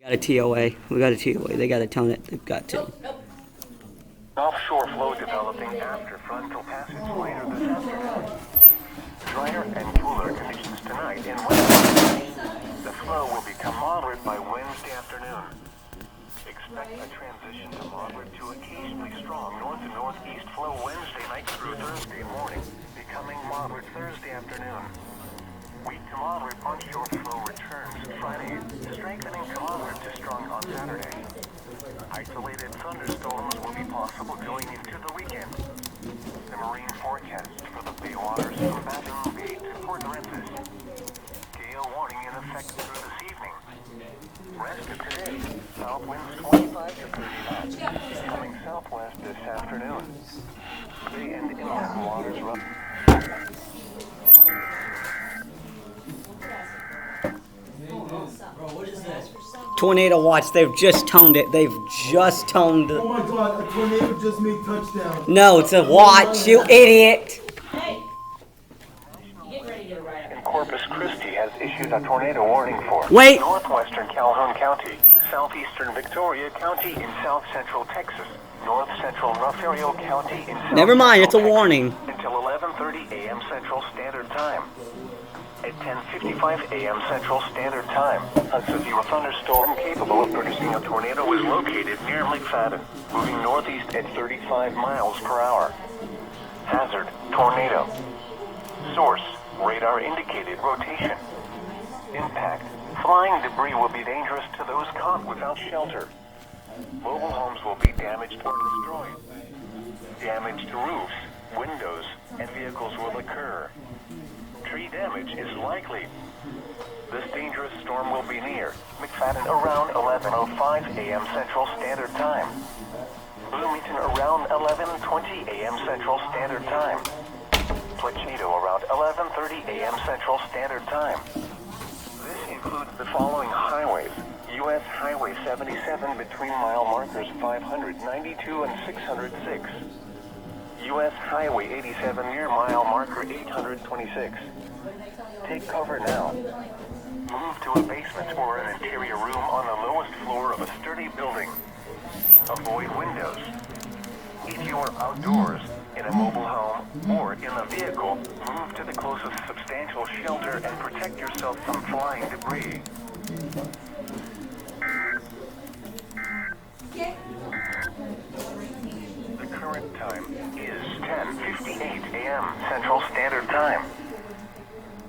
Got a TOA. We got a TOA. They got to tone it. They've got to. Offshore flow developing after frontal passage later this afternoon. Drier and cooler conditions tonight in Wednesday. The flow will become moderate by Wednesday afternoon. Expect a transition to moderate to occasionally strong north and northeast flow Wednesday night through Thursday morning, becoming moderate Thursday afternoon. Weak to moderate onshore flow returns Friday, strengthening to moderate to strong on Saturday. Isolated thunderstorms will be possible going into the weekend. The marine forecast for the bay waters from Baton Bay to Port Aransas. Gale warning in effect through this evening. Rest of today, south winds 25 to 30 knots, coming southwest this afternoon. Bay and inland waters rough. Tornado watch. They've just toned it. They've just toned it. Oh my god, a tornado just made touchdown. No, it's a watch, you idiot. Hey! Get ready to ride. And Corpus Christi has issued a tornado warning for Wait. northwestern Calhoun County, southeastern Victoria County in south central Texas, north central Ruffario County in south Never mind, it's a central warning. Texas until 11:30 a.m. Central Standard Time. At 10:55 a.m. Central Standard Time, a severe thunderstorm capable of producing a tornado is located near McFadden, moving northeast at 35 miles per hour. Hazard, tornado. Source, radar indicated rotation. Impact, flying debris will be dangerous to those caught without shelter. Mobile homes will be damaged or destroyed. Damage to roofs, windows, and vehicles will occur. Tree damage is likely. This dangerous storm will be near McFadden around 11:05 a.m. Central Standard Time. Bloomington around 11:20 a.m. Central Standard Time. Placido around 11:30 a.m. Central Standard Time. This includes the following highways. U.S. Highway 77 between mile markers 592 and 606. U.S. Highway 87 near mile marker 826. Take cover now. Move to a basement or an interior room on the lowest floor of a sturdy building. Avoid windows. If you are outdoors, in a mobile home, or in a vehicle, move to the closest substantial shelter and protect yourself from flying debris. The current time is 10:58 a.m. Central Standard Time.